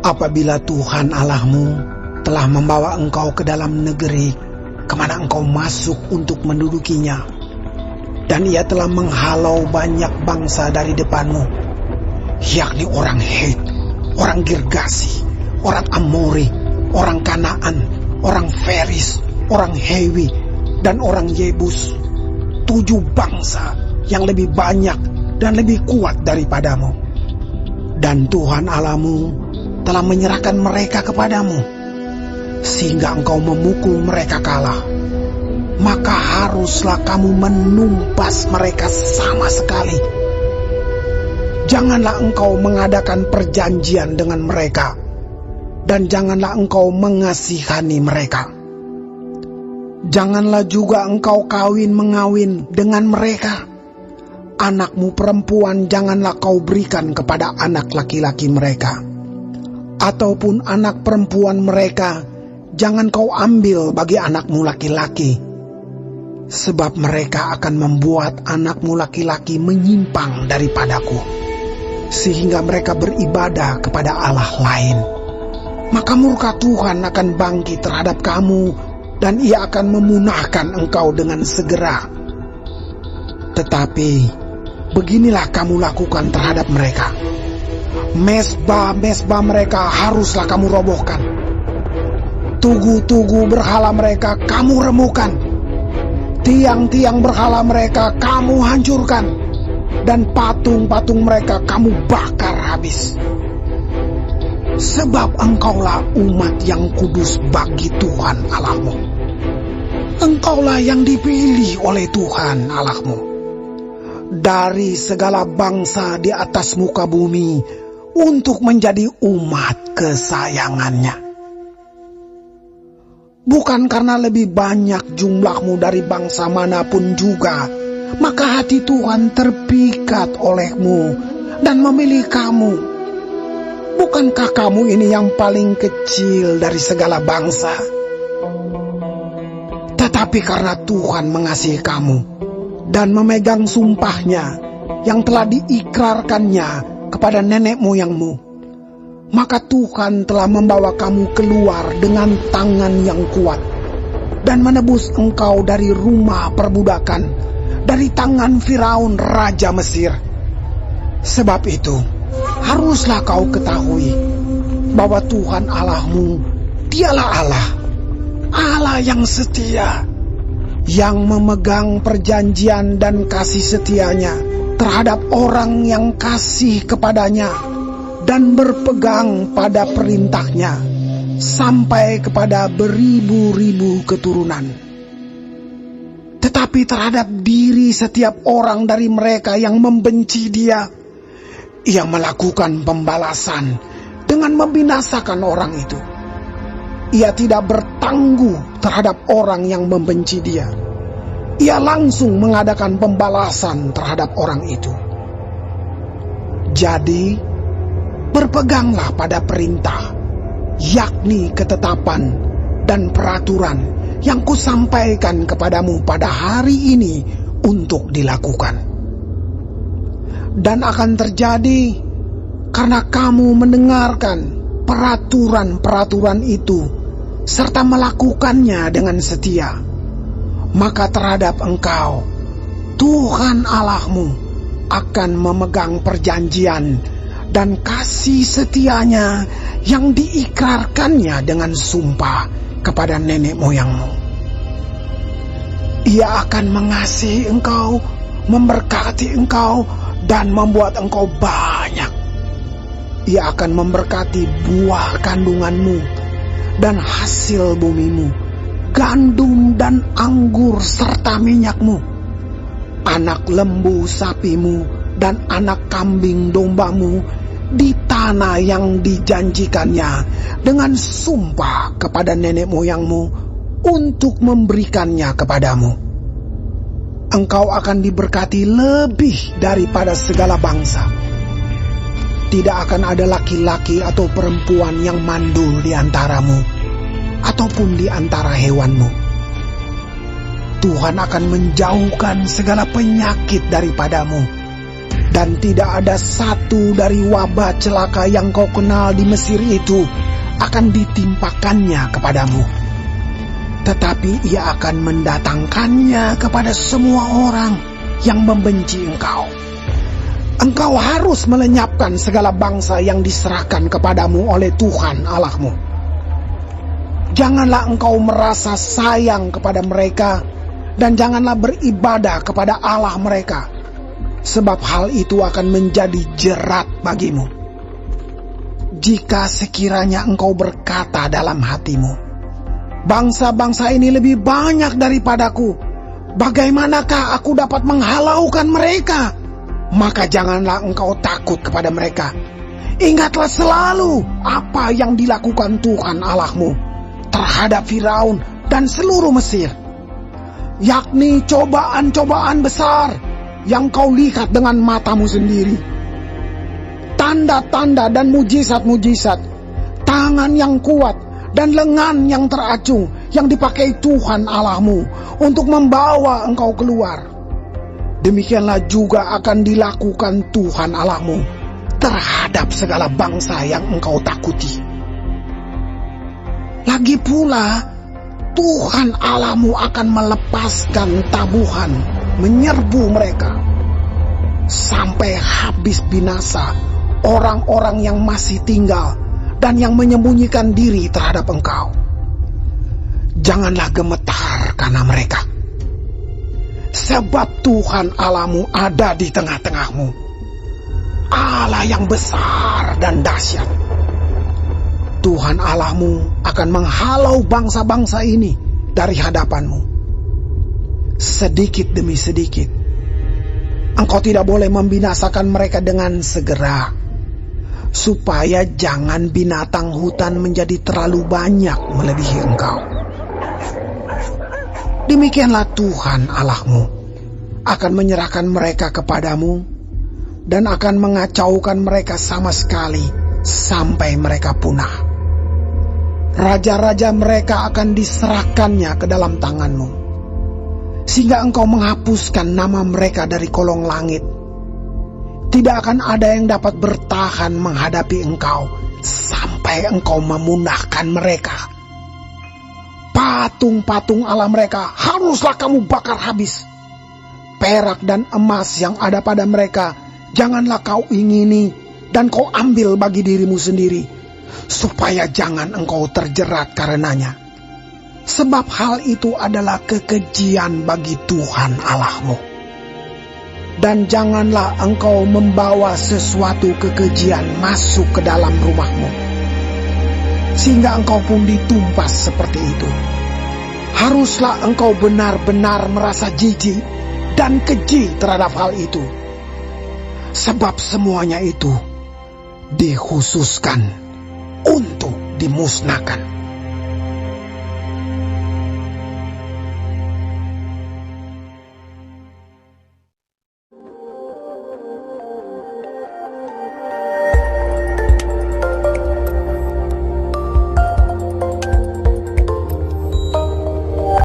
Apabila Tuhan Allahmu telah membawa engkau ke dalam negeri kemana engkau masuk untuk mendudukinya, dan ia telah menghalau banyak bangsa dari depanmu, yakni orang Het, orang Girgasi, orang Amori, orang Kanaan, orang Feris, orang Hewi, dan orang Yebus, 7 bangsa yang lebih banyak dan lebih kuat daripadamu. Dan Tuhan Allahmu telah menyerahkan mereka kepadamu, sehingga engkau memukul mereka kalah. Maka haruslah kamu menumpas mereka sama sekali. Janganlah engkau mengadakan perjanjian dengan mereka, dan janganlah engkau mengasihani mereka. Janganlah juga engkau kawin-mengawin dengan mereka. Anakmu perempuan janganlah kau berikan kepada anak laki-laki mereka, ataupun anak perempuan mereka jangan kau ambil bagi anakmu laki-laki, sebab mereka akan membuat anakmu laki-laki menyimpang daripadaku, sehingga mereka beribadah kepada Allah lain. Maka murka Tuhan akan bangkit terhadap kamu, dan ia akan memunahkan engkau dengan segera. Tetapi beginilah kamu lakukan terhadap mereka. Mesbah-mesbah mereka haruslah kamu robohkan. Tugu-tugu berhala mereka kamu remukan. Tiang-tiang berhala mereka kamu hancurkan. Dan patung-patung mereka kamu bakar habis. Sebab engkaulah umat yang kudus bagi Tuhan Allahmu. Engkaulah yang dipilih oleh Tuhan Allahmu dari segala bangsa di atas muka bumi untuk menjadi umat kesayangannya. Bukan karena lebih banyak jumlahmu dari bangsa manapun juga, maka hati Tuhan terpikat olehmu dan memilih kamu. Bukankah kamu ini yang paling kecil dari segala bangsa? Tetapi karena Tuhan mengasihi kamu dan memegang sumpahnya yang telah diikrarkannya kepada nenek moyangmu, maka Tuhan telah membawa kamu keluar dengan tangan yang kuat dan menebus engkau dari rumah perbudakan, dari tangan Firaun raja Mesir. Sebab itu haruslah kau ketahui bahwa Tuhan Allahmu, dialah Allah, Allah yang setia, yang memegang perjanjian dan kasih setianya terhadap orang yang kasih kepadanya dan berpegang pada perintahnya sampai kepada beribu-ribu keturunan. Tetapi terhadap diri setiap orang dari mereka yang membenci Dia, Ia melakukan pembalasan dengan membinasakan orang itu. Ia tidak bertangguh terhadap orang yang membenci Dia. Ia langsung mengadakan pembalasan terhadap orang itu. Jadi, berpeganglah pada perintah, yakni ketetapan dan peraturan yang kusampaikan kepadamu pada hari ini untuk dilakukan. Dan akan terjadi karena kamu mendengarkan peraturan-peraturan itu serta melakukannya dengan setia, maka terhadap engkau Tuhan Allahmu akan memegang perjanjian dan kasih setianya yang diikrarkannya dengan sumpah kepada nenek moyangmu. Ia akan mengasihi engkau, memberkati engkau, dan membuat engkau banyak. Ia akan memberkati buah kandunganmu dan hasil bumimu, gandum dan anggur serta minyakmu, anak lembu sapimu dan anak kambing dombamu di tanah yang dijanjikannya dengan sumpah kepada nenek moyangmu untuk memberikannya kepadamu. Engkau akan diberkati lebih daripada segala bangsa. Tidak akan ada laki-laki atau perempuan yang mandul di antaramu, ataupun di antara hewanmu. Tuhan akan menjauhkan segala penyakit daripadamu, Dan tidak ada satu dari wabah celaka yang kau kenal di Mesir itu akan ditimpakannya kepadamu. Tetapi ia akan mendatangkannya kepada semua orang yang membenci engkau. Engkau harus melenyapkan segala bangsa yang diserahkan kepadamu oleh Tuhan Allahmu. Janganlah engkau merasa sayang kepada mereka, dan janganlah beribadah kepada Allah mereka, sebab hal itu akan menjadi jerat bagimu. Jika sekiranya engkau berkata dalam hatimu, bangsa-bangsa ini lebih banyak daripadaku, bagaimanakah aku dapat menghalaukan mereka? Maka janganlah engkau takut kepada mereka. Ingatlah selalu apa yang dilakukan Tuhan Allahmu terhadap Firaun dan seluruh Mesir, yakni cobaan-cobaan besar yang kau lihat dengan matamu sendiri. Tanda-tanda dan mujizat-mujizat, tangan yang kuat dan lengan yang teracung yang dipakai Tuhan Allahmu untuk membawa engkau keluar. Demikianlah juga akan dilakukan Tuhan Allahmu terhadap segala bangsa yang engkau takuti. Lagi pula, Tuhan Allahmu akan melepaskan tabuhan menyerbu mereka sampai habis binasa orang-orang yang masih tinggal dan yang menyembunyikan diri terhadap engkau. Janganlah gemetar karena mereka, sebab Tuhan Allahmu ada di tengah-tengahmu, Allah yang besar dan dahsyat. Tuhan Allahmu akan menghalau bangsa-bangsa ini dari hadapanmu. Sedikit demi sedikit, engkau tidak boleh membinasakan mereka dengan segera, supaya jangan binatang hutan menjadi terlalu banyak melebihi engkau. Demikianlah Tuhan Allahmu akan menyerahkan mereka kepadamu dan akan mengacaukan mereka sama sekali sampai mereka punah. Raja-raja mereka akan diserahkannya ke dalam tanganmu, sehingga engkau menghapuskan nama mereka dari kolong langit. Tidak akan ada yang dapat bertahan menghadapi engkau sampai engkau memunahkan mereka. Patung-patung Allah mereka haruslah kamu bakar habis. Perak dan emas yang ada pada mereka janganlah kau ingini dan kau ambil bagi dirimu sendiri, supaya jangan engkau terjerat karenanya. Sebab hal itu adalah kekejian bagi Tuhan Allahmu. Dan janganlah engkau membawa sesuatu kekejian masuk ke dalam rumahmu, sehingga engkau pun ditumpas seperti itu. Haruslah engkau benar-benar merasa jijik dan keji terhadap hal itu, sebab semuanya itu dikhususkan untuk dimusnahkan.